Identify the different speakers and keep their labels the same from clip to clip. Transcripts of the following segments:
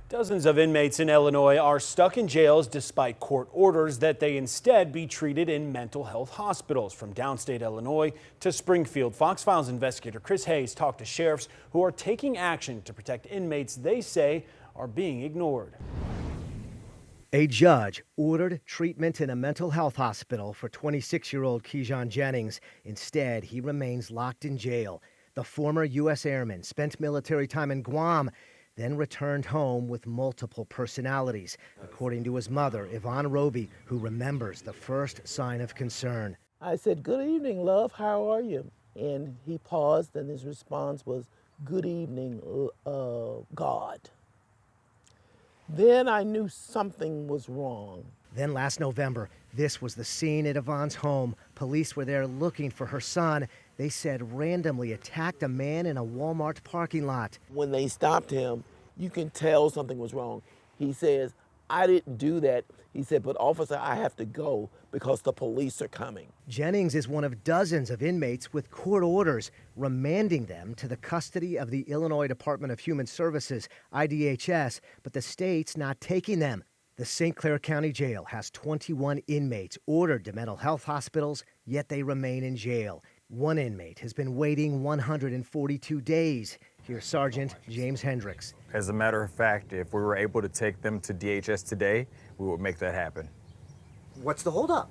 Speaker 1: Dozens of inmates in Illinois are stuck in jails despite court orders that they instead be treated in mental health hospitals. From downstate Illinois to Springfield, Fox Files investigator Chris Hayes talked to sheriffs who are taking action to protect inmates they say are being ignored.
Speaker 2: A judge ordered treatment in a mental health hospital for 26-year-old Keyshawn Jennings. Instead, he remains locked in jail. The former U.S. airman spent military time in Guam, then returned home with multiple personalities, according to his mother, Yvonne Roby, who remembers the first sign of concern.
Speaker 3: I said, "Good evening, love, how are you?" And he paused, and his response was, "Good evening, God." Then I knew something was wrong.
Speaker 2: Then last November, this was the scene at Yvonne's home. Police were there looking for her son. They said randomly attacked a man in a Walmart parking lot.
Speaker 3: When they stopped him, you can tell something was wrong. He says, "I didn't do that." He said, "But officer, I have to go because the police are coming."
Speaker 2: Jennings is one of dozens of inmates with court orders remanding them to the custody of the Illinois Department of Human Services, IDHS, but the state's not taking them. The St. Clair County Jail has 21 inmates ordered to mental health hospitals, yet they remain in jail. One inmate has been waiting 142 days. Here's Sergeant James Hendricks.
Speaker 4: As a matter of fact, if we were able to take them to DHS today, we would make that happen.
Speaker 2: What's the holdup?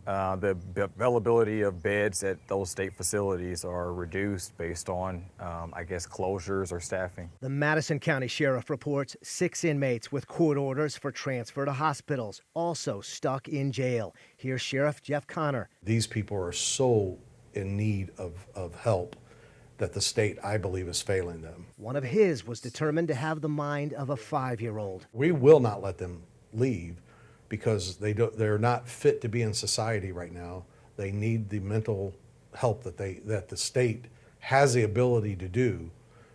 Speaker 4: The availability of beds at those state facilities are reduced based on, closures or staffing.
Speaker 2: The Madison County Sheriff reports 6 inmates with court orders for transfer to hospitals, also stuck in jail. Here's Sheriff Jeff Connor.
Speaker 5: These people are so in need of help that the state, I believe, is failing them.
Speaker 2: One of his was determined to have the mind of a 5-year-old.
Speaker 5: We will not let them leave because they're not fit to be in society right now. They need the mental help that the state has the ability to do,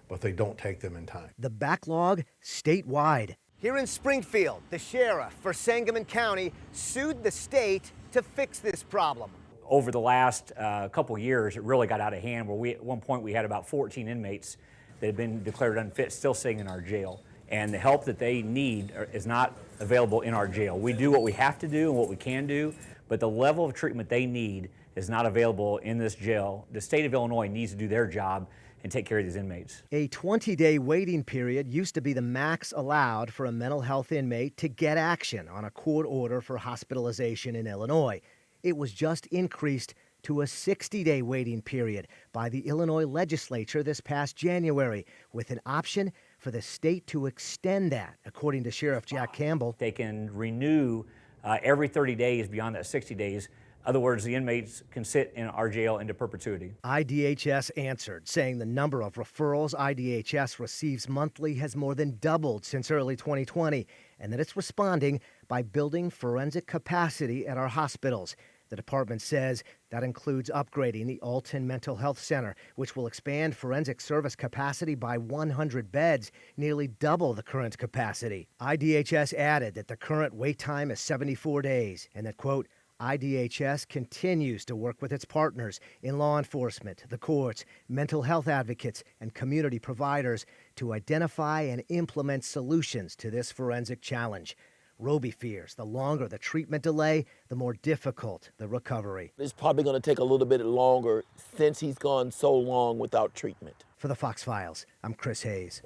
Speaker 5: but they don't take them in time.
Speaker 2: The backlog statewide. Here in Springfield, the sheriff for Sangamon County sued the state to fix this problem.
Speaker 6: Over the last couple years, it really got out of hand where at one point we had about 14 inmates that had been declared unfit still sitting in our jail. And the help that they need is not available in our jail. We do what we have to do and what we can do, but the level of treatment they need is not available in this jail. The state of Illinois needs to do their job and take care of these inmates.
Speaker 2: A 20-day waiting period used to be the max allowed for a mental health inmate to get action on a court order for hospitalization in Illinois. It was just increased to a 60-day waiting period by the Illinois legislature this past January, with an option for the state to extend that, according to Sheriff Jack Campbell.
Speaker 6: They can renew every 30 days beyond that 60 days. In other words, the inmates can sit in our jail into perpetuity.
Speaker 2: IDHS answered, saying the number of referrals IDHS receives monthly has more than doubled since early 2020, and that it's responding by building forensic capacity at our hospitals. The department says that includes upgrading the Alton Mental Health Center, which will expand forensic service capacity by 100 beds, nearly double the current capacity. IDHS added that the current wait time is 74 days and that, quote, IDHS continues to work with its partners in law enforcement, the courts, mental health advocates, and community providers to identify and implement solutions to this forensic challenge. Roby fears the longer the treatment delay, the more difficult the recovery.
Speaker 3: It's probably going to take a little bit longer since he's gone so long without treatment.
Speaker 2: For the Fox Files, I'm Chris Hayes.